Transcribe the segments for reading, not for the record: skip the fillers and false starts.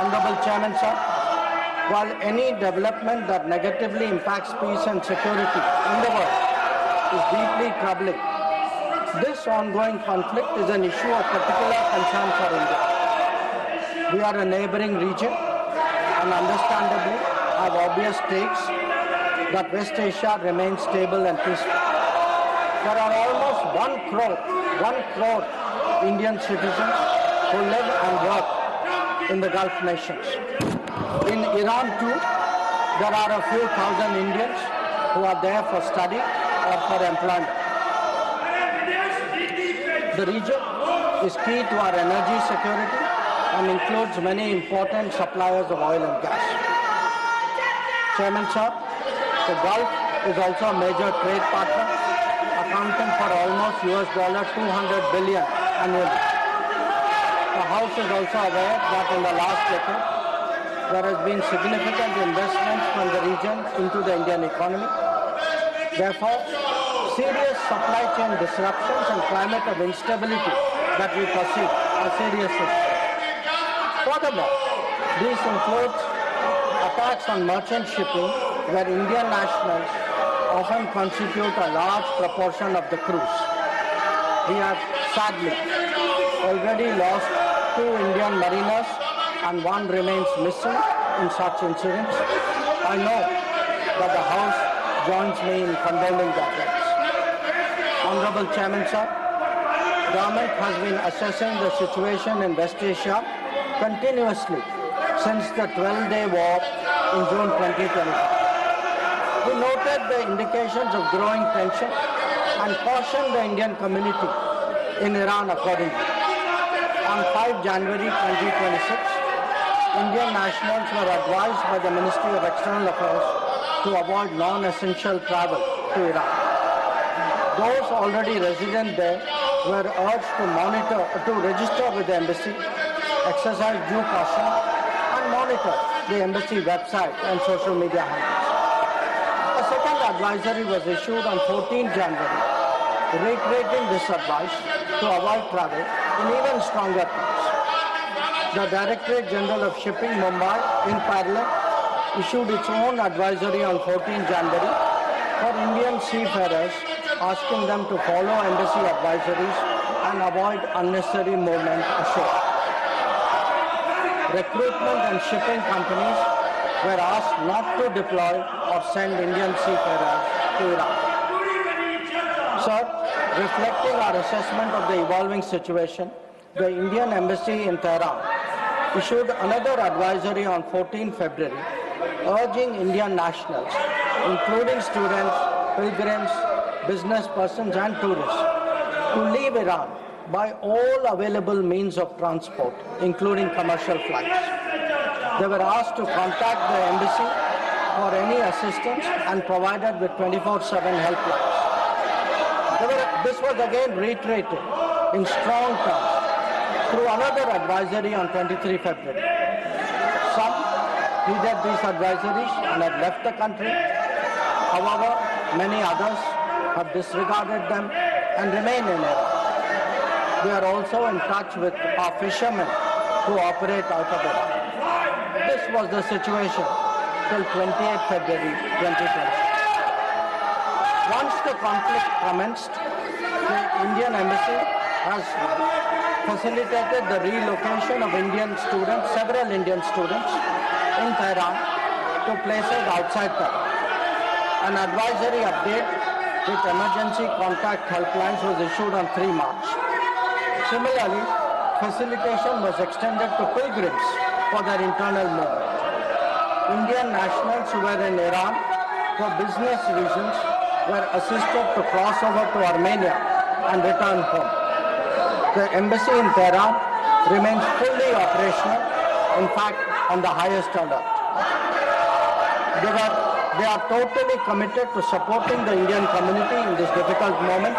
Honorable Chairman, sir, while any development that negatively impacts peace and security in the world is deeply troubling, this ongoing conflict is an issue of particular concern for India. We are a neighboring region and understandably have obvious stakes that West Asia remains stable and peaceful. There are almost 1 crore Indian citizens who live and work in the Gulf nations. In Iran too, there are a few thousand Indians who are there for study or for employment. The region is key to our energy security and includes many important suppliers of oil and gas. Chairman sir, the Gulf is also a major trade partner, accounting for almost $200 billion annually. The House is also aware that in the last decade, there has been significant investment from the region into the Indian economy. Therefore, serious supply chain disruptions and climate of instability that we perceive are serious issues. Furthermore, these include attacks on merchant shipping, where Indian nationals often constitute a large proportion of the crews. We have sadly already lost 2 Indian mariners and 1 remains missing in such incidents. I know that the House joins me in condoning their deaths. Honorable Chairman, sir, Government has been assessing the situation in West Asia continuously since the 12-day war in June 2025. We noted the indications of growing tension and cautioned the Indian community in Iran accordingly. On 5 January 2026, Indian nationals were advised by the Ministry of External Affairs to avoid non-essential travel to Iran. Those already resident there were urged to register with the embassy, exercise due caution, and monitor the embassy website and social media handles. A second advisory was issued on 14 January, reiterating this advice to avoid travel in even stronger terms. The Directorate General of Shipping, Mumbai, in parallel, issued its own advisory on 14 January for Indian seafarers, asking them to follow embassy advisories and avoid unnecessary movement ashore. Recruitment and shipping companies were asked not to deploy or send Indian seafarers to Iran. Sir, reflecting our assessment of the evolving situation, the Indian Embassy in Tehran issued another advisory on 14 February, urging Indian nationals, including students, pilgrims, business persons and tourists, to leave Iran by all available means of transport, including commercial flights. They were asked to contact the embassy for any assistance and provided with 24/7 helplines. This was again reiterated in strong terms through another advisory on 23 February. Some heeded these advisories and have left the country. However, many others have disregarded them and remain in Iran. We are also in touch with our fishermen who operate out of Iran. This was the situation till 28 February 2020. Once the conflict commenced, the Indian Embassy has facilitated the relocation of several Indian students in Tehran to places outside Tehran. An advisory update with emergency contact helplines was issued on 3 March. Similarly, facilitation was extended to pilgrims for their internal movement. Indian nationals who were in Iran for business reasons were assisted to cross over to Armenia and return home. The embassy in Tehran remains fully operational, in fact, on the highest alert. They are totally committed to supporting the Indian community in this difficult moment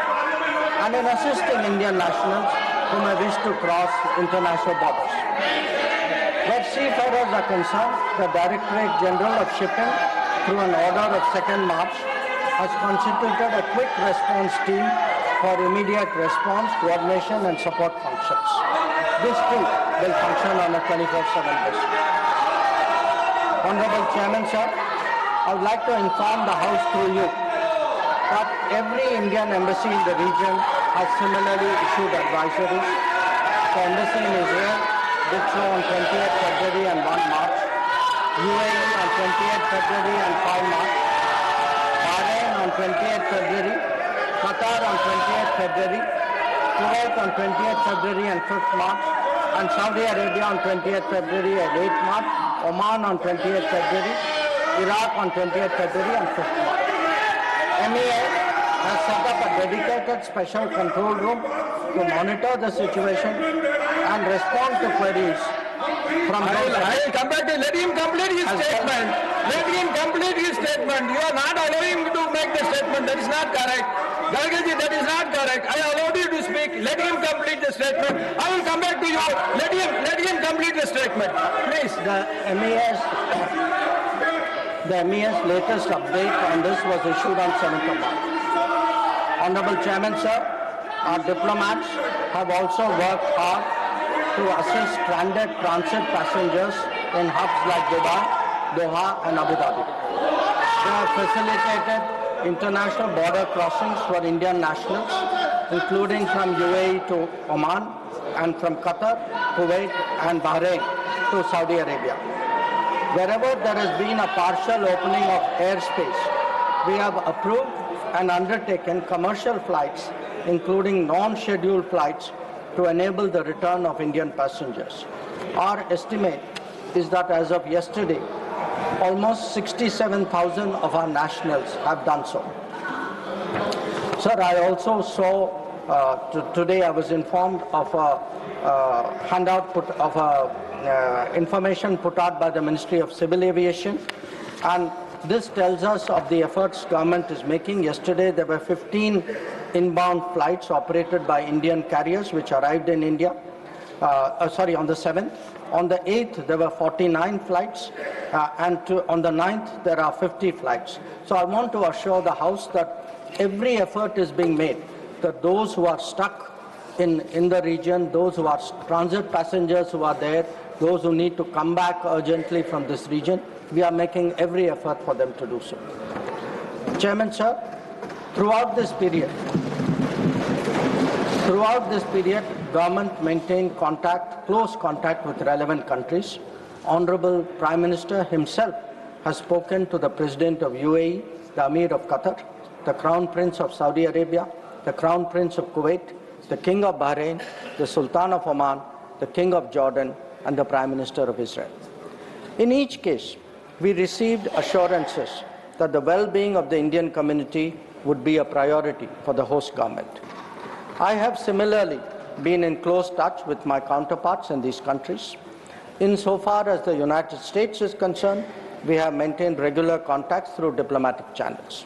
and in assisting Indian nationals who may wish to cross international borders. Where seafarers are concerned, the Directorate General of Shipping, through an order of 2nd March, has constituted a quick response team for immediate response, coordination and support functions. this too will function on a 24/7 basis. Honorable Chairman, sir, I would like to inform the House through you that every Indian embassy in the region has similarly issued advisories. The embassy in Israel did so on 28th February and 1 March, UAE on 28th February and 5 March, Bahrain on 28th February, Qatar on 28th February, Kuwait on 28th February and 5th March, and Saudi Arabia on 20th February and 8th March, Oman on 20th February, Iraq on 20th February and 5th March. MEA has set up a dedicated special control room to monitor the situation and respond to queries from those. I will come back to let him complete his statement. Let him complete his statement. You are not allowing him to make the statement. That is not correct. Gargaji, that is not correct. I allowed you to speak. Let him complete the statement. I will come back to you. Let him complete the statement. Please. The MEA's latest update on this was issued on 7th of March. Honorable Chairman, sir, our diplomats have also worked hard to assist stranded transit passengers in hubs like Dubai, Doha and Abu Dhabi. They have facilitated international border crossings for Indian nationals, including from UAE to Oman and from Qatar, Kuwait and Bahrain to Saudi Arabia. Wherever there has been a partial opening of airspace, we have approved and undertaken commercial flights, including non-scheduled flights, to enable the return of Indian passengers. Our estimate is that as of yesterday, almost 67,000 of our nationals have done so. Sir, I also saw, today I was informed of a handout of information put out by the Ministry of Civil Aviation, and this tells us of the efforts government is making. Yesterday there were 15 inbound flights operated by Indian carriers which arrived in India, on the 7th. On the 8th there were 49 flights and on the 9th there are 50 flights. So I want to assure the House that every effort is being made that those who are stuck in the region, those who are transit passengers who are there, those who need to come back urgently from this region, we are making every effort for them to do so. Chairman, sir, throughout this period, government maintained close contact with relevant countries. Honorable Prime Minister himself has spoken to the President of UAE, the Amir of Qatar, the Crown Prince of Saudi Arabia, the Crown Prince of Kuwait, the King of Bahrain, the Sultan of Oman, the King of Jordan, and the Prime Minister of Israel. In each case, we received assurances that the well-being of the Indian community would be a priority for the host government. I have similarly been in close touch with my counterparts in these countries. Insofar as the United States is concerned, we have maintained regular contacts through diplomatic channels.